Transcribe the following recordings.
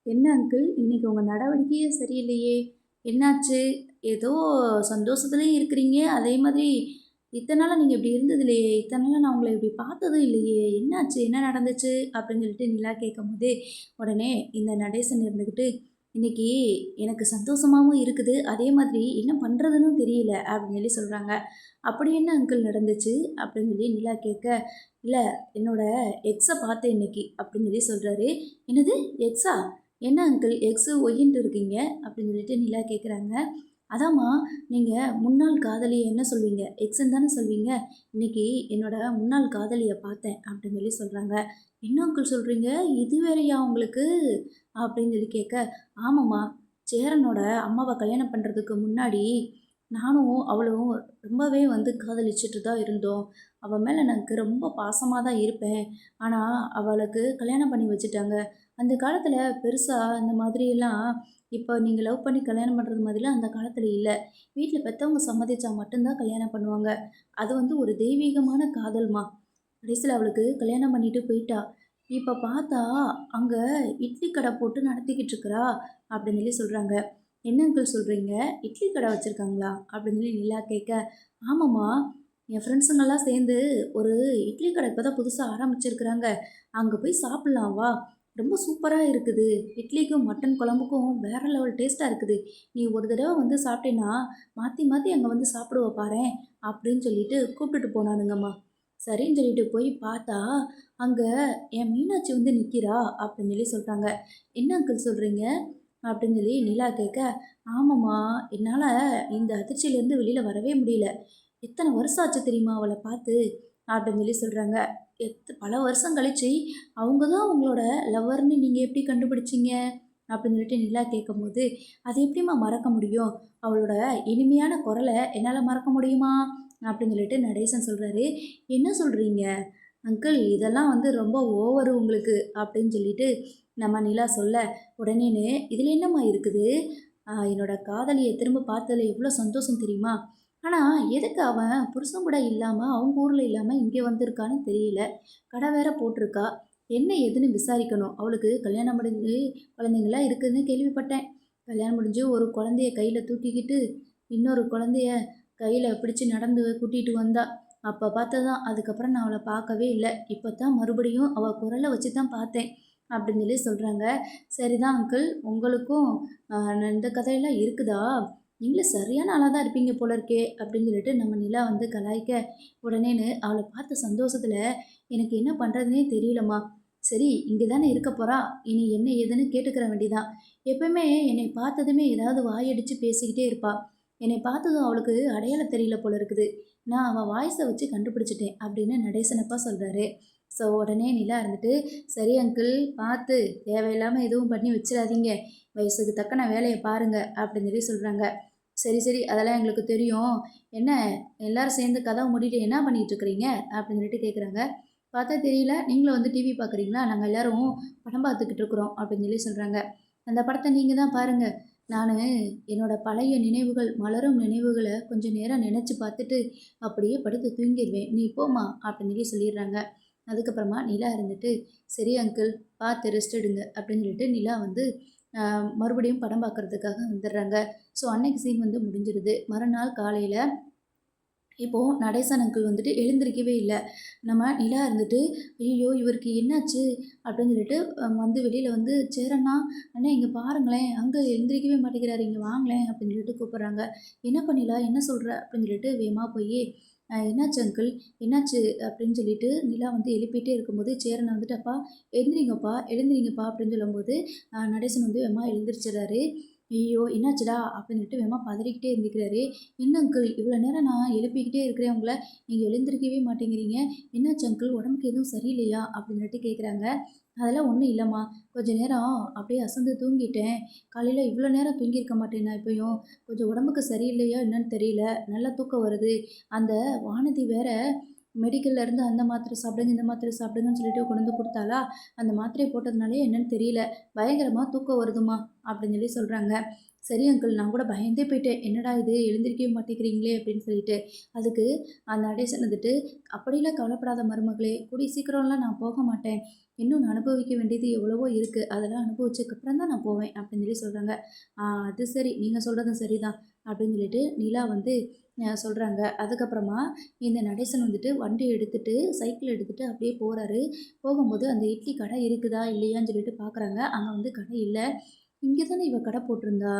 என்ன அங்கிள் இன்னைக்கு உங்கள் நடவடிக்கையே சரியில்லையே? என்னாச்சு? ஏதோ சந்தோஷத்துலேயும் இருக்கிறீங்க. அதே மாதிரி இத்தனை நாளாக நீங்கள் இப்படி இருந்தது இல்லையே, இத்தனை நாளாக நான் உங்களை இப்படி பார்த்ததும் இல்லையே, என்னாச்சு, என்ன நடந்துச்சு அப்படின்னு சொல்லிட்டு நிலா கேட்கும்போதே உடனே இந்த நடேசன் இருந்துக்கிட்டு, இன்னைக்கு எனக்கு சந்தோஷமாகவும் இருக்குது, அதே மாதிரி என்ன பண்ணுறதுன்னு தெரியல அப்படின்னு சொல்லி சொல்கிறாங்க. அப்படி என்ன அங்கிள் நடந்துச்சு அப்படின்னு சொல்லி நிலா கேட்க, இல்லை என்னோட எக்ஸை பார்த்தேன் இன்னைக்கு அப்படின்னு சொல்லி சொல்கிறாரு. என்னது, எக்ஸா? என்ன அங்கிள் எக்ஸு ஒய்யின்ட்டு இருக்கீங்க அப்படின்னு சொல்லிட்டு நிலா கேட்குறாங்க. அதாம்மா, நீங்கள் முன்னாள் காதலியை என்ன சொல்வீங்க, எக்ஸுன்னு தானே சொல்வீங்க. இன்னைக்கு என்னோட முன்னாள் காதலியை பார்த்தேன் அப்படின்னு சொல்லி சொல்கிறாங்க. என்ன அங்கிள் சொல்கிறீங்க, இது வேறையா உங்களுக்கு அப்படின்னு சொல்லி கேட்க, ஆமாம்மா, சேரனோட அம்மாவை கல்யாணம் பண்ணுறதுக்கு முன்னாடி நானும் அவளும் ரொம்பவே காதலிச்சுட்டு தான் இருந்தோம். அவள் மேலே எனக்கு ரொம்ப பாசமாக தான் இருப்பேன். ஆனால் அவளுக்கு கல்யாணம் பண்ணி வச்சுட்டாங்க. அந்த காலத்தில் பெருசாக இந்த மாதிரியெல்லாம் இப்போ நீங்கள் லவ் பண்ணி கல்யாணம் பண்ணுறது மாதிரிலாம் அந்த காலத்தில் இல்லை. வீட்டில் பெற்றவங்க சம்மதிச்சா மட்டும்தான் கல்யாணம் பண்ணுவாங்க. அது ஒரு தெய்வீகமான காதல்மா. கடைசியில் அவளுக்கு கல்யாணம் பண்ணிட்டு போயிட்டா. இப்போ பார்த்தா அங்கே இட்லி கடை போட்டு நடத்திக்கிட்டு இருக்கிறா அப்படின்னு சொல்லி சொல்கிறாங்க. என்ன அங்கிள் சொல்கிறீங்க, இட்லி கடை வச்சுருக்காங்களா அப்படின்னு சொல்லி நிலா கேட்க, ஆமாம்மா, என் ஃப்ரெண்ட்ஸுங்கெல்லாம் சேர்ந்து ஒரு இட்லி கடை இப்போ தான் புதுசாக ஆரம்பிச்சிருக்கிறாங்க. அங்கே போய் சாப்பிட்லாம் வா, ரொம்ப சூப்பராக இருக்குது. இட்லிக்கும் மட்டன் குழம்புக்கும் வேறு லெவல் டேஸ்ட்டாக இருக்குது. நீ ஒரு தடவை சாப்பிட்டேன்னா மாற்றி மாற்றி அங்கே சாப்பிடுவ பாரேன் அப்படின்னு சொல்லிட்டு கூப்பிட்டுட்டு போனானுங்கம்மா. சரின்னு சொல்லிட்டு போய் பார்த்தா அங்கே என் மீனாட்சி நிற்கிறா அப்படின்னு சொல்லி சொல்கிறாங்க. என்ன அங்கிள் சொல்கிறீங்க அப்படின்னு சொல்லி நிலா கேட்க, ஆமாம்மா, என்னால் இந்த அதிர்ச்சியிலேருந்து வெளியில் வரவே முடியல. எத்தனை வருஷம் ஆச்சு தெரியுமா அவளை பார்த்து அப்படின்னு சொல்லி சொல்கிறாங்க. பல வருஷம் கழிச்சு அவங்க தான் உங்களோட லவ்வர்னு நீங்கள் எப்படி கண்டுபிடிச்சிங்க அப்படின்னு சொல்லிட்டு நிலா கேட்கும்போது, அது எப்படிம்மா மறக்க முடியும், அவளோட இனிமையான குரலை என்னால் மறக்க முடியுமா அப்படின்னு சொல்லிட்டு நடேசன் சொல்கிறாரு. என்ன சொல்கிறீங்க அங்கிள், இதெல்லாம் ரொம்ப ஓவரு உங்களுக்கு அப்படின்னு சொல்லிட்டு நம்ம நிலா சொல்ல, உடனேன்னு இதில் என்னம்மா இருக்குது, என்னோட காதலியை திரும்ப பார்த்ததில் எவ்வளோ சந்தோஷம் தெரியுமா. ஆனால் எதுக்கு அவன் புருஷன் கூட இல்லாமல் அவங்க ஊரில் இல்லாமல் இங்கே வந்திருக்கான்னு தெரியல. கடை வேற போட்டிருக்கா. என்ன ஏதுன்னு விசாரிக்கணும். அவளுக்கு கல்யாணம் முடிஞ்சு குழந்தைங்களாம் இருக்குதுன்னு கேள்விப்பட்டேன். கல்யாணம் முடிஞ்சு ஒரு குழந்தைய கையில் தூக்கிக்கிட்டு இன்னொரு குழந்தைய கையில் பிடிச்சி நடந்து கூட்டிகிட்டு வந்தா. அப்போ பார்த்ததான், அதுக்கப்புறம் நான் அவளை பார்க்கவே இல்லை. இப்போ தான் மறுபடியும் அவள் குரலை வச்சு தான் பார்த்தேன் அப்படின்னு சொல்லி சொல்கிறாங்க. சரிதான் அங்கிள், உங்களுக்கும் இந்த கதையெல்லாம் இருக்குதா, நீங்களும் சரியான ஆளாக தான் இருப்பீங்க போல இருக்கே அப்படின்னு சொல்லிட்டு நம்ம நிலா கலாய்க்க, உடனேன்னு அவளை பார்த்த சந்தோஷத்தில் எனக்கு என்ன பண்ணுறதுனே தெரியலம்மா. சரி, இங்கே தானே இருக்க போகிறா, இனி என்ன ஏதுன்னு கேட்டுக்கிற வேண்டிதான். எப்பவுமே என்னை பார்த்ததுமே ஏதாவது வாயடித்து பேசிக்கிட்டே இருப்பா. என்னை பார்த்ததும் அவளுக்கு அடையாளம் தெரியல போல இருக்குது. நான் அவள் வாய்ஸை வச்சு கண்டுபிடிச்சிட்டேன் அப்படின்னு நடேசனப்பா சொல்கிறாரு. ஸோ உடனே நிலா இருந்துட்டு, சரி அங்கிள், பார்த்து தேவையில்லாமல் எதுவும் பண்ணி வச்சிடாதீங்க, வயசுக்கு தக்கன வேலையை பாருங்க அப்படின்னு சொல்லி சொல்கிறாங்க. சரி சரி, அதெல்லாம் எங்களுக்கு தெரியும். என்ன எல்லாரும் சேர்ந்து கதவை மூடிட்டு என்ன பண்ணிகிட்டு இருக்கிறீங்க அப்படின்னு சொல்லிட்டு கேட்குறாங்க. பார்த்தா தெரியல, நீங்களும் டிவி பார்க்குறீங்களா, நாங்கள் எல்லோரும் படம் பார்த்துக்கிட்டு இருக்கிறோம் அப்படின்னு சொல்லி சொல்கிறாங்க. அந்த படத்தை நீங்கள் தான் பாருங்கள், நான் என்னோடய பழைய நினைவுகள், மலரும் நினைவுகளை கொஞ்சம் நேரம் நினச்சி பார்த்துட்டு அப்படியே படுத்து தூங்கிடுவேன், நீ போமா அப்படின்னு சொல்லி சொல்லிடுறாங்க. அதுக்கப்புறமா நிலா இருந்துட்டு, சரி அங்கிள், பார்த்து ரெஸ்ட் எடுங்க அப்படின்னு சொல்லிட்டு நிலா மறுபடியும் படம் பார்க்குறதுக்காக வந்துடுறாங்க. ஸோ அன்னைக்கு சீன் முடிஞ்சிருது. மறுநாள் காலையில் இப்போது நடேசன் அங்கிள் எழுந்திரிக்கவே இல்லை. நம்ம நிலா இருந்துட்டு, ஐயோ இவருக்கு என்னாச்சு அப்படின்னு சொல்லிட்டு வெளியில் சேரண்ணா, அண்ணா இங்கே பாருங்களேன், அங்கிள் எழுந்திரிக்கவே மாட்டேங்கிறாரு, இங்கே வாங்களேன் அப்படின்னு சொல்லிட்டு கூப்பிட்றாங்க. என்ன பண்ணிலா, என்ன சொல்கிற அப்படின்னு சொல்லிட்டு வேகமாக போய், என்னாச்சு அங்கிள், என்னாச்சு அப்படின்னு சொல்லிட்டு நிலா எழுப்பிட்டே இருக்கும்போது சேரனை அப்பா எழுந்திரிங்கப்பா எழுந்திரிங்கப்பா அப்படின்னு சொல்லும்போது நடேசன் வேகமாக எழுந்திரிச்சிடறாரு. ஐயோ என்னாச்சுடா அப்படின்னு சொல்லிட்டு வேகமாக பதறிக்கிட்டே இருந்துக்கிறாரு. என்ன அங்கிள், இவ்வளோ நேரம் நான் எழுப்பிக்கிட்டே இருக்கிறேன் உங்களை, நீங்கள் எழுந்திருக்கவே மாட்டேங்கிறீங்க, என்னாச்சு அங்கிள், உடம்புக்கு எதுவும் சரியில்லையா அப்படின்னு சொல்லிட்டு கேட்குறாங்க. அதெல்லாம் ஒன்றும் இல்லைம்மா, கொஞ்சம் நேரம் அப்படியே அசந்து தூங்கிட்டேன், காலையில் இவ்வளோ நேரம் தூங்கியிருக்க மாட்டேன் நான் எப்பயும், கொஞ்சம் உடம்புக்கு சரியில்லையா என்னன்னு தெரியல, நல்லா தூக்கம் வருது, அந்த வானதி வேற மெடிக்கல்லேருந்து அந்த மாத்திரை சாப்பிடுங்க இந்த மாத்திரை சாப்பிடுங்கன்னு சொல்லிட்டு கொண்டு கொடுத்தாளா, அந்த மாத்திரையை போட்டதுனாலே என்னன்னு தெரியல, பயங்கரமாக தூக்கம் வருதுமா அப்படின்னு சொல்லி சொல்கிறாங்க. சரி அங்கிள், நான் கூட பயந்தே போயிட்டேன். என்னடா இது எழுந்திரிக்கவே மாட்டேங்கிறீங்களே அப்படின்னு சொல்லிட்டு. அதுக்கு அந்த நடேசன் வந்துட்டு, அப்படிலாம் கவலைப்படாத மருமகளே, கூடிய சீக்கிரம்லாம் நான் போக மாட்டேன். இன்னும் நான் அனுபவிக்க வேண்டியது எவ்வளவோ இருக்கு. அதெல்லாம் அனுபவிச்சதுக்கப்புறம் தான் நான் போவேன் அப்படின்னு சொல்லி சொல்றாங்க. அது சரி, நீங்க சொல்றதும் சரிதான் அப்படின்னு சொல்லிட்டு நிலா வந்து சொல்றாங்க. அதுக்கப்புறமா இந்த நடேசன் வந்துட்டு வண்டி எடுத்துட்டு, சைக்கிள் எடுத்துட்டு அப்படியே போறாரு. போகும்போது அந்த இட்லி கடை இருக்குதா இல்லையான்னு சொல்லிட்டு பார்க்குறாங்க. அங்க வந்து கடை இல்ல. இங்கே தானே இவ கடை போட்டிருந்தா!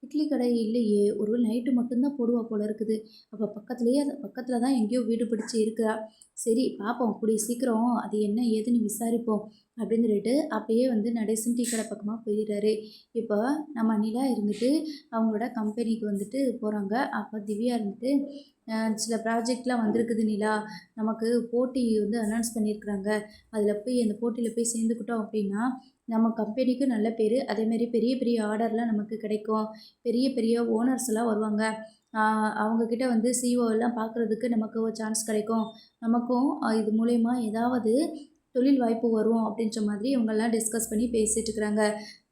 இட்லி கடை இல்லையே! ஒருவேள நைட்டு மட்டும் தான் போடுவா போல இருக்குது. அப்ப பக்கத்துல தான் எங்கேயோ வீடு பிடிச்சு இருக்கிறா. சரி பார்ப்போம். கூடிய சீக்கிரம் அது என்ன ஏதுன்னு விசாரிப்போம். அப்படின்னு சொல்லிட்டு அப்படியே வந்து நடேசன் டீ கடை பக்கமா போயிறாரு. இப்போ நம்ம நிலா இருந்துட்டு அவங்களோட கம்பெனிக்கு வந்துட்டு போறாங்க. அப்ப திவ்யா இருந்துட்டு, சில ப்ராஜெக்ட்லாம் வந்திருக்குது நிலா. நமக்கு போட்டி வந்து அனௌன்ஸ் பண்ணியிருக்கிறாங்க. அதில போய் அந்த போட்டியில போய் சேர்ந்துக்கிட்டோம் அப்படின்னா, நம்ம கம்பெனிக்கு நல்ல பேரு. அதேமாரி பெரிய பெரிய ஆர்டர்லாம் நமக்கு கிடைக்கும். பெரிய பெரிய ஓனர்ஸ்லாம் வருவாங்க. ஆ அவங்க கிட்ட வந்து சிஇஓ எல்லாம் பார்க்குறதுக்கு நமக்கு ஒரு சான்ஸ் கிடைக்கும். நமக்கும் இது மூலியமா ஏதாவது தொழில் வாய்ப்பு வரும் அப்படின்ற மாதிரி இவங்கலாம் டிஸ்கஸ் பண்ணி பேசிட்டு இருக்கிறாங்க.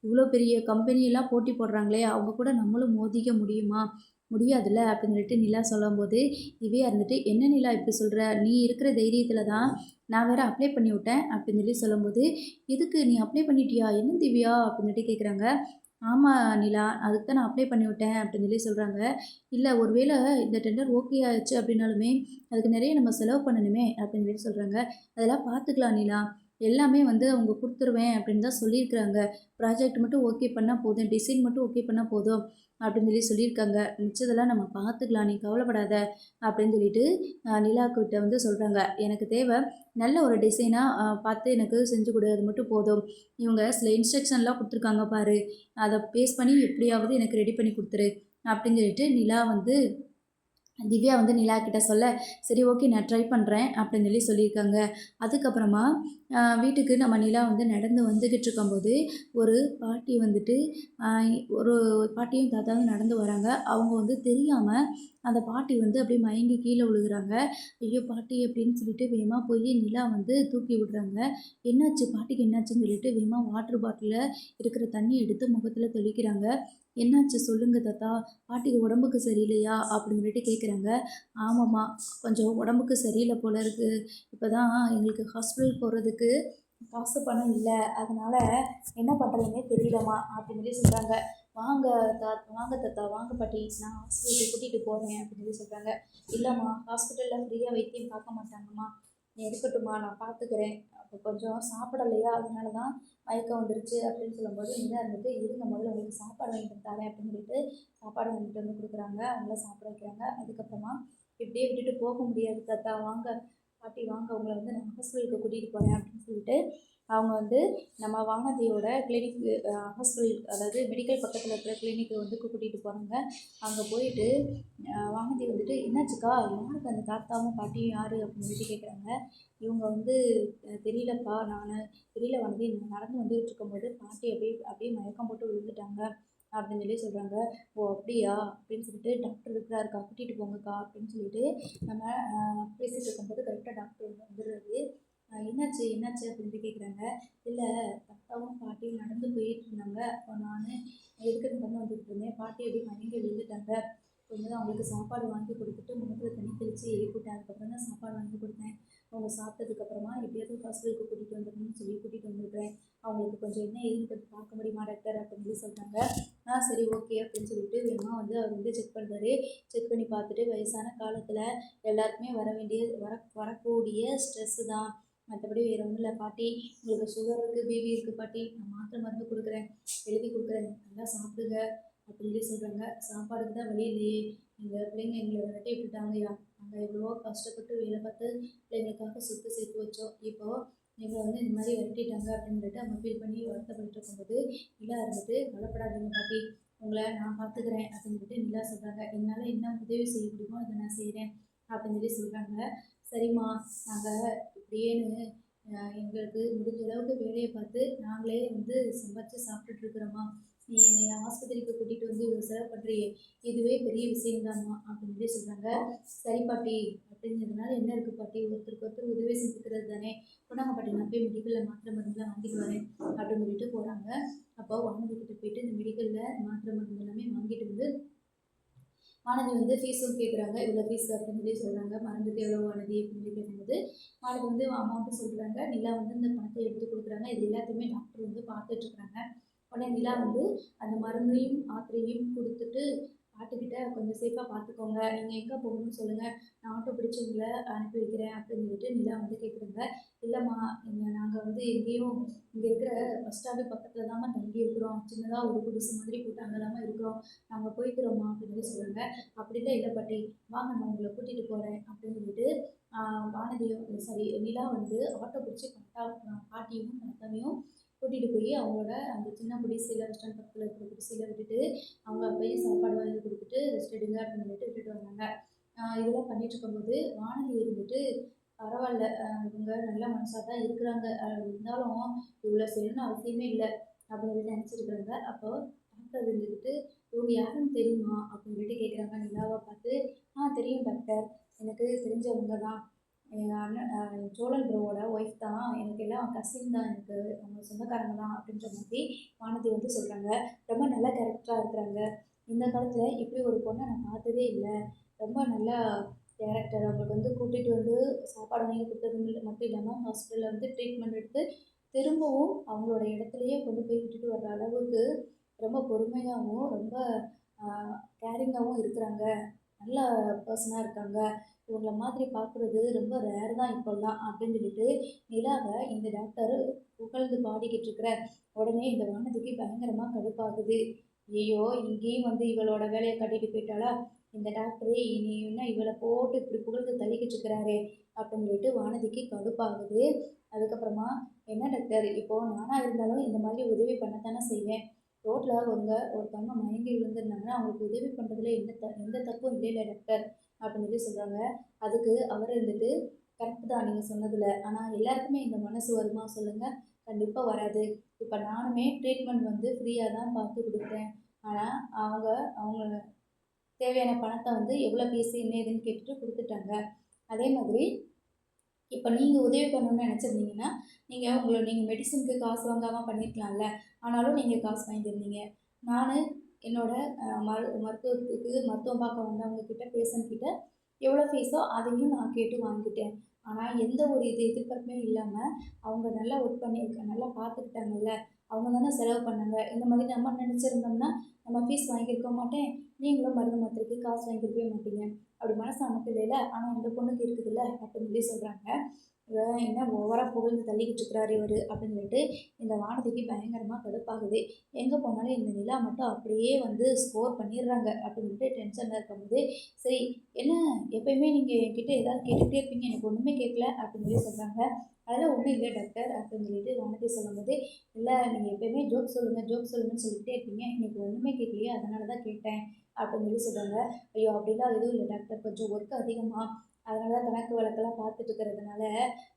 இவ்வளோ பெரிய கம்பெனியெல்லாம் போட்டி போடுறாங்களே, அவங்க கூட நம்மளும் மோதிக்க முடியுமா? முடியாதுல்ல அப்படின்னு சொல்லிட்டு நிலா சொல்லும்போது, திவ்யா இருந்துட்டு, "என்ன நிலா இப்படி சொல்ற? நீ இருக்கிற தைரியத்தில தான் நான் வேற அப்ளை பண்ணி விட்டேன்" அப்படின்னு சொல்லி சொல்லும்போது, "எதுக்கு நீ அப்ளை பண்ணிட்டியா? என்ன திவ்யா?" அப்படின்னு சொல்லிட்டு கேட்குறாங்க. "ஆமா நிலா, அதுக்கு தான் நான் அப்ளை பண்ணி விட்டேன்" அப்படின்னு சொல்லி சொல்றாங்க. "இல்ல ஒரு வேள இந்த டெண்டர் ஓகே ஆச்சு அப்படின்னாலுமே, அதுக்கு நிறைய நம்ம செலவு பண்ணணுமே" அப்படின்னு சொல்லி சொல்றாங்க. "அதெல்லாம் பார்த்துக்கலாம் நிலா. எல்லாமே வந்து அவங்க குடுத்துருவேன் அப்படின்னு தான் சொல்லியிருக்கிறாங்க. ப்ராஜெக்ட் மட்டும் ஓகே பண்ணா போதும். டிசைன் மட்டும் ஓகே பண்ணா போதும் அப்படின்னு சொல்லி சொல்லியிருக்காங்க. மிச்சதெல்லாம் நம்ம பார்த்துக்கலாம். நீ கவலைப்படாத அப்படின்னு சொல்லிட்டு நிலாக்கிட்ட வந்து சொல்றாங்க. எனக்கு தேவை நல்ல ஒரு டிசைனா பார்த்து எனக்கு செஞ்சு கொடு. அது மட்டும் போதும். இவங்க சில இன்ஸ்ட்ரக்ஷன்லாம் குடுத்துருக்காங்க பாரு. அத பேஸ் பண்ணி எப்படியாவது எனக்கு ரெடி பண்ணி குடுத்துரு அப்படின்னு சொல்லிட்டு நிலா வந்து திவ்யா வந்து நிலா கிட்ட சொல்ல, "சரி ஓகே நான் ட்ரை பண்ணுறேன்" அப்படின்னு சொல்லி சொல்லியிருக்காங்க. அதுக்கப்புறமா வீட்டுக்கு நம்ம நிலா வந்து நடந்து வந்துக்கிட்டு இருக்கும்போது, ஒரு பாட்டி வந்துட்டு அ ஒரு பாட்டியும் தாத்தாவும் நடந்து வராங்க. அவங்க வந்து தெரியாம அந்த பாட்டி வந்து அப்படியே மயங்கி கீழ விழுகுறாங்க. "ஐயோ! பாட்டி" அப்படின்னு சொல்லிட்டு வேகமா போய் நிலா வந்து தூக்கி விடுறாங்க. "என்னாச்சு? பாட்டிக்கு என்னாச்சுன்னு?" சொல்லிட்டு வேகமா வாட்டர் பாட்டில்ல இருக்கிற தண்ணி எடுத்து முகத்துல தெளிக்கிறாங்க. "என்னாச்சு சொல்லுங்க தாத்தா? பாட்டிக்கு உடம்புக்கு சரியில்லையா?" அப்படின்னு சொல்லிட்டு கேட்குறாங்க. "ஆமாம்மா, கொஞ்சம் உடம்புக்கு சரியில்ல போல இருக்கு. இப்போ தான் எங்களுக்கு ஹாஸ்பிட்டல் போகிறதுக்கு காசு பணம் இல்ல. அதனால என்ன பண்ணுறதுன்னே தெரியலம்மா" அப்படின்னு சொல்லி சொல்கிறாங்க. "வாங்க வாங்க தாத்தா, வாங்க பாட்டி, நான் ஹாஸ்பிட்டலுக்கு கூட்டிகிட்டு போகிறேன்" அப்படின்னு சொல்லி சொல்கிறாங்க. "இல்லைம்மா, ஹாஸ்பிட்டலில் ஃப்ரீயாக வைத்தியம் பார்க்க மாட்டாங்கம்மா. நீ இருக்கட்டும்மா, நான் பார்த்துக்கிறேன். அப்போ கொஞ்சம் சாப்பிடலையா, அதனால தான் மயக்கம் வந்துருச்சு" அப்படின்னு சொல்லும்போது, நிலா இருந்துட்டு, "இருங்க முதல்ல உங்களுக்கு சாப்பாடு வாங்கிட்டு வந்து தரேன்" அப்படின்னு சொல்லிட்டு சாப்பாடு வாங்கிட்டு வந்து கொடுக்குறாங்க. அவங்கள சாப்பிட வைக்கிறாங்க. அதுக்கப்புறமா, "இப்படியே விட்டுட்டு போக முடியாது தாத்தா, வாங்க பாட்டி வாங்க, உங்களை வந்து நான் ஹாஸ்பிட்டலுக்கு கூட்டிகிட்டு போகிறேன்" அப்படின்னு சொல்லிட்டு அவங்க வந்து நம்ம வானதியோட கிளினிக் ஹாஸ்பிட்டல், அதாவது மெடிக்கல் பக்கத்தில் இருக்கிற கிளினிக்கு வந்து கூட்டிகிட்டு போகிறாங்க. அங்கே போயிட்டு வானதி வந்துட்டு, "என்னாச்சுக்கா? யாருக்கு அந்த தாத்தாவும் பாட்டியும் யார்?" அப்படின்னு சொல்லிட்டு கேட்குறாங்க. இவங்க வந்து தெரியலப்பா, தெரியல வானதி, நான் நடந்து வந்துகிட்டு இருக்கும்போது பாட்டி அப்படியே அப்படியே மயக்கம் போட்டு விழுந்துட்டாங்க" அப்படின்னு சொல்லி சொல்கிறாங்க. "ஓ அப்படியா?" அப்படின்னு சொல்லிட்டு, "டாக்டர் இருக்கிறாருக்கா, கூட்டிகிட்டு போங்கக்கா" அப்படின்னு சொல்லிட்டு நம்ம பேசிகிட்டு இருக்கும்போது கரெக்டாக டாக்டர் வந்து வந்துடுறாரு. என்னாச்சு என்னாச்சு அப்படின்ட்டு கேட்குறாங்க. "இல்லை, தாத்தாவும் பாட்டியும் நடந்து போயிட்டுருந்தாங்க. அப்போ நான் எதுக்கு நடந்து வந்துட்டு இருந்தேன். பாட்டி அப்படியே மயங்கி விழுந்துட்டாங்க. கொஞ்ச நேரம் அவங்களுக்கு சாப்பாடு வாங்கி கொடுத்துட்டு முகத்துல தண்ணி தெளித்து எழுப்பிவிட்டேன். அதுக்கப்புறம் தான் சாப்பாடு வாங்கி கொடுத்தேன். அவங்க சாப்பிட்டதுக்கப்புறமா எப்படியாவது ஹாஸ்பிட்டலுக்கு கூட்டிகிட்டு வந்துடணும்னு சொல்லி கூட்டிகிட்டு வந்துருக்கிறேன். அவங்களுக்கு கொஞ்சம் என்ன ஏதுன்னு கொஞ்சம் பார்க்க முடியுமா டாக்டர்" அப்படின்னு சொல்லி சொல்கிறாங்க. சரி ஓகே" அப்படின்னு சொல்லிட்டு வேகமா வந்து அவர் வந்து செக் பண்ணுறாரு. செக் பண்ணி பார்த்துட்டு, "வயசான காலத்தில் எல்லாருக்குமே வரக்கூடிய ஸ்ட்ரெஸ்ஸு தான். மற்றபடி வேறு ஒன்றும் இல்லை பாட்டி. உங்களுக்கு சுகர் இருக்குது, பிபி இருக்குது பாட்டி. நான் மாத்திரை மருந்து கொடுக்குறேன், எழுதி கொடுக்குறேன். நல்லா சாப்பிடுங்க" அப்படின்னு சொல்லி சொல்கிறாங்க. "சாப்பாடுக்கு தான் வழி இல்லையே. எங்கள் பிள்ளைங்க எங்களை விரட்டி விட்டுட்டாங்கய்யா. நாங்கள் எவ்வளவோ கஷ்டப்பட்டு வேலை பார்த்து பிள்ளைங்களுக்காக சொத்து சேர்த்து வச்சோம். இப்போது எங்களை வந்து இந்த மாதிரி விரட்டிட்டாங்க" அப்படின்னு சொல்லிட்டு அவங்க ஃபீல் பண்ணி வருத்தப்பட்டு இருக்கும்போது, நிலா இருந்துட்டு, "கவலைப்படாதீங்க பாட்டி. உங்களை நான் பார்த்துக்கிறேன்" அப்படின்னு சொல்லிட்டு நிலா சொல்கிறாங்க. "என்னால் என்ன உதவி செய்ய முடியுமோ அதை நான் செய்கிறேன்" அப்படின்னு சொல்லி சொல்கிறாங்க. "சரிம்மா, நாங்கள் இப்படியேன்னு எங்களுக்கு முடிஞ்ச அளவுக்கு வேலையை பார்த்து நாங்களே வந்து சம்பாதிச்சு சாப்பிட்டுட்ருக்குறோம்மா. நீ என்னை ஆஸ்பத்திரிக்கு கூட்டிகிட்டு வந்து இவ்வளோ செலவு பண்ணுறியே, இதுவே பெரிய விஷயம்தாம்மா" அப்படின்னு சொல்லி சொல்கிறாங்க. "சரி பாட்டி" அப்படிங்கிறதுனால என்ன இருக்குது பாட்டி, ஒருத்தருக்கு ஒருத்தர் உதவி செஞ்சுக்கிறது தானே. கொண்டாங்க பாட்டி, நான் போய் மெடிக்கலில் மாத்திரை மருந்துலாம் வாங்கிட்டு வரேன் அப்படின்னு சொல்லிட்டு போகிறாங்க. அப்போ வானதி கிட்ட போயிட்டு இந்த மெடிக்கலில் மாத்திரை மருந்து எல்லாமே வாங்கிட்டு வந்து வானதி வந்து ஃபீஸும் கேட்குறாங்க. இவ்வளோ ஃபீஸ் அப்படின்னு சொல்லி சொல்கிறாங்க. மருந்துக்கு எவ்வளோ வானதி அப்படின்னு சொல்லி கேட்கும்போது வானதி வந்து அமௌண்ட்டு சொல்கிறாங்க. நிலா வந்து இந்த பணத்தை எடுத்து கொடுக்குறாங்க. இது எல்லாத்தையுமே டாக்டர் வந்து பார்த்துட்ருக்குறாங்க. உடனே நிலா வந்து அந்த மருந்தையும் மாத்திரையும் கொடுத்துட்டு, பாட்டிக்கிட்ட கொஞ்சம் சேஃபாக பார்த்துக்கோங்க, நீங்கள் எங்கே போகணும்னு சொல்லுங்கள், நான் ஆட்டோ பிடிச்சி உங்களை அனுப்பி வைக்கிறேன் அப்படின்னு சொல்லிட்டு நிலா வந்து கேட்குறாங்க. இல்லைம்மா, நாங்கள் வந்து எங்கேயும் இங்கே இருக்கிற பஸ் ஸ்டாண்டு பக்கத்தில் தாம்மா தங்கி இருக்கிறோம், சின்னதாக ஒரு குடிசை மாதிரி போட்டு அங்கே தாம்மா இருக்கிறோம், நாங்கள் போய்க்கிறோம்மா அப்படின்னு சொல்லி சொல்கிறாங்க. அப்படிலாம் இல்லை பாட்டி, வாங்க நான் உங்களை கூட்டிகிட்டு போகிறேன் அப்படின்னு சொல்லிட்டு வானதியும் சாரி நிலா வந்து ஆட்டோ பிடிச்சி பாட்டியும் தாத்தாவையும் கூட்டிகிட்டு போய் அவங்களோட அந்த சின்ன குடிசையில் பஸ் ஸ்டாண்ட் பக்கத்தில் இருக்கிற குடிசையில் விட்டுட்டு அவங்க போய் சாப்பாடு வாங்கி கொடுத்துட்டு ரெஸ்ட் எடுங்க அப்படின்னு சொல்லிட்டு விட்டுட்டு வந்தாங்க. இதெல்லாம் பண்ணிட்டு இருக்கும்போது வானதி இருந்துட்டு பரவாயில்ல, இவங்க நல்ல மனசாக தான் இருக்கிறாங்க, இருந்தாலும் இவ்வளோ செய்யணும்னு அவசியமே இல்லை அப்படின்னு சொல்லி நினச்சிருக்கிறாங்க. அப்போ டாக்டர் இருந்துக்கிட்டு இவங்க யாருன்னு தெரியுமா அப்படின்னு சொல்லிட்டு கேட்குறாங்க நிலாவை பார்த்து. தெரியும் டாக்டர், எனக்கு தெரிஞ்சவங்க தான், எங்கள் அண்ணன் சோழன் ப்ரோவோட ஒய்ஃப் தான், எனக்கு எல்லாம் கசின் தான், எனக்கு அவங்க சொந்தக்காரங்க தான் அப்படின்ற மாதிரி வானதி வந்து சொல்கிறாங்க. ரொம்ப நல்ல கேரக்டராக இருக்கிறாங்க. இந்த காலத்தில் இப்படி ஒரு பொண்ணை நான் பார்த்ததே இல்லை. ரொம்ப நல்லா கேரக்டர். அவங்களுக்கு வந்து கூட்டிகிட்டு வந்து சாப்பாடு வாங்கி கொடுத்தது மட்டும் இல்லாமல் ஹாஸ்பிட்டலில் வந்து ட்ரீட்மெண்ட் எடுத்து திரும்பவும் அவங்களோட இடத்துலையே கொண்டு போய் விட்டுட்டு வர்ற அளவுக்கு ரொம்ப பொறுமையாகவும் ரொம்ப கேரிங்காகவும் இருக்கிறாங்க. நல்ல பர்சனாக இருக்காங்க. இவங்கள மாதிரி பார்க்குறது ரொம்ப ரேர் தான் இப்போல்லாம் அப்படின்னு சொல்லிட்டு நிலாவை இந்த டாக்டர் புகழ்ந்து பாடிக்கிட்டு இருக்கிற உடனே இந்த வானதிக்கு பயங்கரமாக கடுப்பாகுது. ஐயோ, இங்கேயும் வந்து இவளோட வேலையை கட்டிட்டு போயிட்டாளா இந்த டாக்டரு, இனி என்ன இவளை போட்டு இப்படி புகழ்ந்து தள்ளிக்கிட்டு இருக்கிறாரே அப்படின்னு சொல்லிட்டு வானதிக்கு கடுப்பாகுது. அதுக்கப்புறமா என்ன டாக்டர், இப்போது நானாக இருந்தாலும் இந்த மாதிரி உதவி பண்ணத்தானே செய்வேன். ரோட்டில் ஒருத்தவங்க மயங்கி விழுந்திருந்தாங்கன்னா அவங்களுக்கு உதவி பண்ணுறதுல எந்த தப்பும் இல்லை டாக்டர் அப்படின்னு சொல்லி சொல்கிறாங்க. அதுக்கு அவர் இருந்துட்டு கரெக்டு தான் நீங்கள் சொன்னதில், ஆனால் எல்லாருக்குமே இந்த மனசு வருமா சொல்லுங்கள்? கண்டிப்பாக வராது. இப்போ நானுமே ட்ரீட்மெண்ட் வந்து ஃப்ரீயாக தான் பார்த்து கொடுத்தேன். ஆனால் அவங்க தேவையான பணத்தை வந்து எவ்வளோ ஃபீஸு என்ன ஏதுன்னு கேட்டுட்டு கொடுத்துட்டாங்க. அதே மாதிரி இப்போ நீங்கள் உதவி பண்ணணும்னு நினச்சிருந்தீங்கன்னா நீங்கள் மெடிசனுக்கு காசு வாங்காமல் பண்ணியிருக்கலாம்ல. ஆனாலும் நீங்கள் காசு வாங்கியிருந்தீங்க. நான் என்னோட மருத்துவத்துக்கு மருத்துவம் பார்க்க வந்தவங்கக்கிட்ட பேஷண்ட்கிட்ட எவ்வளோ ஃபீஸோ அதையும் நான் கேட்டு வாங்கிட்டேன். ஆனால் எந்த ஒரு எதிர்பார்ப்புமே இல்லாமல் அவங்க நல்லா ஒர்க் பண்ணியிருக்காங்க, நல்லா பார்த்துக்கிட்டாங்கல்ல, அவங்க தானே செலவு பண்ணாங்க. இந்த மாதிரி நம்ம நினச்சிருந்தோம்னா நம்ம ஃபீஸ் வாங்கியிருக்க மாட்டேன், நீங்களும் மருந்து மாத்திரைக்கு காசு வாங்கியிருக்கவே மாட்டீங்க. அப்படி மனசு நமக்கு இல்லைல்ல, ஆனால் இந்த பொண்ணுக்கு இருக்குதுல்ல அப்படின்னு சொல்லி சொல்கிறாங்க. என்ன ஓவராக புகழ்ந்து தள்ளிக்கிட்டு இருக்கிறாரு இவர் அப்படின்னு சொல்லிட்டு இந்த வானதிக்கு பயங்கரமாக கடுப்பாகுது. எங்கே போனாலும் இந்த நிலா மட்டும் அப்படியே வந்து ஸ்கோர் பண்ணிடுறாங்க அப்படின்னு சொல்லிட்டு டென்ஷனில் இருக்கும்போது, சரி என்ன எப்பயுமே நீங்கள் என்கிட்ட ஏதாவது கேட்டுகிட்டே இருப்பீங்க, எனக்கு ஒன்றுமே கேட்கல அப்படின்னு சொல்லி சொல்கிறாங்க. அதெல்லாம் ஒன்றும் இல்லை டாக்டர் அப்படின்னு சொல்லிட்டு வானதி சொல்லும்போது, இல்லை நீங்கள் எப்பயுமே ஜோக் சொல்லுங்கன்னு சொல்லிக்கிட்டே இருப்பீங்க, எனக்கு ஒன்றுமே கேட்கலையே அதனால தான் கேட்டேன் அப்படின்னு சொல்லி சொல்கிறாங்க. ஐயோ, அப்படிலாம் எதுவும் இல்லை டாக்டர், கொஞ்சம் ஒர்க் அதிகமாக, அதனால தான் கணக்கு வழக்கெல்லாம் பார்த்துட்டு இருக்கிறதுனால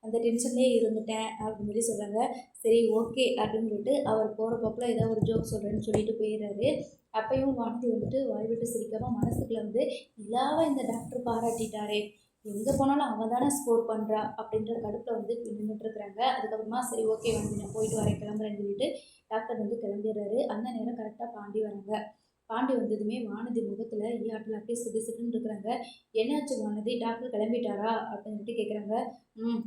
அந்த டென்ஷன்லேயே இருந்துட்டேன் அப்படின்னு சொல்லி சொல்கிறாங்க. சரி ஓகே அப்படின்னு சொல்லிட்டு அவர் போகிற போக்கில் ஏதோ ஒரு ஜோக் சொல்கிறேன்னு சொல்லிட்டு போயிடுறாரு. அப்பையும் வானதி வந்துட்டு வாய் விட்டு சிரிக்காமல் மனசுக்குள்ள வந்து நிலாவை இந்த டாக்டர் பாராட்டிட்டாரே, எங்கே போனாலும் அவள் தானே ஸ்கோர் பண்ணுறா அப்படின்ற கடுப்பில் வந்து நின்றுட்டுருக்குறாங்க. அதுக்கப்புறமா சரி ஓகே வந்து நான் போயிட்டு வரேன் கிளம்புறேன்னு சொல்லிட்டு டாக்டர் வந்து கிளம்பிடுறாரு. அந்த நேரம் கரெக்டாக பாண்டி வராங்க. பாண்டி வந்ததுமே வானதி முகத்தில் ஈயாட்டில் அப்படியே சிடு சிடுன்னு இருக்கிறாங்க. என்னாச்சு வானதி, டாக்டர் கிளம்பிட்டாரா அப்படின்னு சொல்லிட்டு கேட்குறாங்க.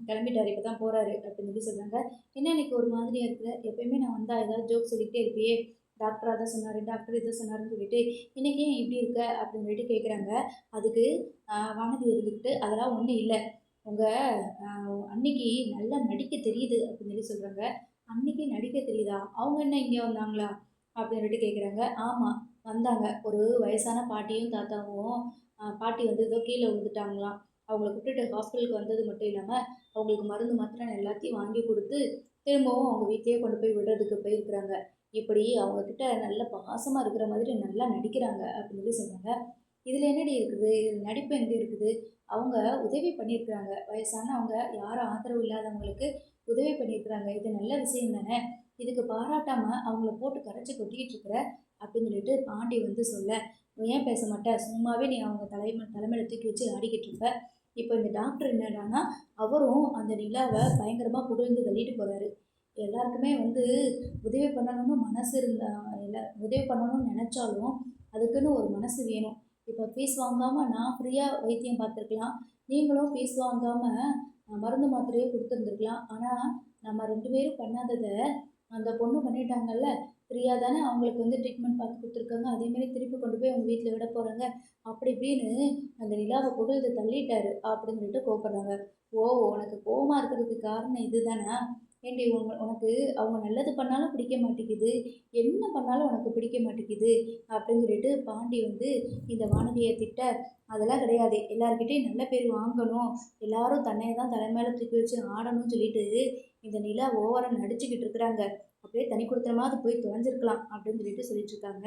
கிளம்பிட்டாரு, இப்போ தான் போகிறாரு அப்படின்னு சொல்லி சொல்கிறாங்க. என்ன இன்னைக்கு ஒரு மாதிரியாக இருக்கிற, எப்பயுமே நான் வந்தால் ஏதாவது ஜோக் சொல்லிக்கிட்டே இருப்பியே, டாக்டர் அதை சொன்னார், டாக்டர் இதை சொன்னாருன்னு சொல்லிட்டு இன்றைக்கி ஏன் இப்படி இருக்க அப்படின்னு சொல்லிட்டு கேட்குறாங்க. அதுக்கு வானதி இருந்துக்கிட்டு அதெல்லாம் ஒன்றும் இல்லை, உங்கள் அன்னைக்கு நல்லா நடிக்க தெரியுது அப்படின்னு சொல்லி சொல்கிறாங்க. அன்னைக்கு நடிக்க தெரியுதா, அவங்க என்ன இங்கே வந்தாங்களா அப்படின்னு சொல்லிட்டு கேட்குறாங்க. ஆமாம் வந்தாங்க, ஒரு வயசான பாட்டியும் தாத்தாவும். பாட்டி வந்து ஏதோ கீழே விழுந்துட்டாங்களாம், அவங்கள கூப்பிட்டுட்டு ஹாஸ்பிட்டலுக்கு வந்தது மட்டும் இல்லாமல் அவங்களுக்கு மருந்து மாத்திரை எல்லாத்தையும் வாங்கி கொடுத்து திரும்பவும் அவங்க வீட்லேயே கொண்டு போய் விடுறதுக்கு போயிருக்கிறாங்க. இப்படி அவங்கக்கிட்ட நல்ல பாசமாக இருக்கிற மாதிரி நல்லா நடிக்கிறாங்க அப்படின்னு சொல்லி சொன்னாங்க. இதில் என்னடி இருக்குது, இதில் நடிப்பு எங்கே இருக்குது, அவங்க உதவி பண்ணியிருக்கிறாங்க, வயசானவங்க யாரும் ஆதரவு இல்லாதவங்களுக்கு உதவி பண்ணியிருக்கிறாங்க, இது நல்ல விஷயம் தானே, இதுக்கு பாராட்டாமல் அவங்கள போட்டு கரைச்சி கொட்டிக்கிட்டு இருக்கிற அப்படின்னு சொல்லிட்டு பாண்டி வந்து சொல்ல, ஏன் பேச மாட்டேன், சும்மாவே நீ அவங்க தலைமையில தூக்கி வச்சு ஆடிக்கிட்டு இருப்ப, இப்போ இந்த டாக்டர் என்னடான்னா, அவரும் அந்த நிலாவை பயங்கரமாக புகழ்ந்து தள்ளிட்டு போகிறாரு. எல்லாருக்குமே வந்து உதவி பண்ணணும்னு மனசு இருந்தா இல்லை உதவி பண்ணணும்னு நினச்சாலும் அதுக்குன்னு ஒரு மனசு வேணும். இப்போ ஃபீஸ் வாங்காமல் நான் ஃப்ரீயாக வைத்தியம் பார்த்துருக்கலாம். நீங்களும் ஃபீஸ் வாங்காமல் மருந்து மாத்திரையே கொடுத்துருந்துருக்கலாம். ஆனால் நம்ம 2 பேரும் பண்ணாததை அந்த பொண்ணு பண்ணிட்டாங்கல்ல. ஃப்ரீயா தானே அவங்களுக்கு வந்து ட்ரீட்மெண்ட் பார்த்து குடுத்துருக்காங்க. அதேமாரி திருப்பி கொண்டு போய் அவங்க வீட்ல விட போறாங்க. அப்படி இப்படின்னு அந்த நிலாவ புகழ்ந்து தள்ளிட்டாரு அப்படின்னு சொல்லிட்டு கோவப்படுறாங்க. ஓ! உனக்கு கோவமா இருக்கிறதுக்கு காரணம் இதுதானா? ஏன்டி உனக்கு அவங்க நல்லது பண்ணாலும் பிடிக்க மாட்டேங்குது. என்ன பண்ணாலும் உனக்கு பிடிக்க மாட்டேங்குது. அப்படின்னு சொல்லிட்டு பாண்டி வந்து இந்த வானதிய திட்ட, அதெல்லாம் கிடையாது. எல்லார்கிட்டயும் நல்ல பேர் வாங்கணும். எல்லாரும் தன்னைய தான் தலை மேல தூக்கி வச்சு ஆடணும்னு சொல்லிட்டு இந்த நிலா ஓவரா நடிச்சுக்கிட்டு இருக்கிறாங்க. அப்படியே தனி குடித்தனமாவது போய் தொலைஞ்சிருக்கலாம் அப்படின்னு சொல்லிட்டு சொல்லிட்டு இருக்காங்க.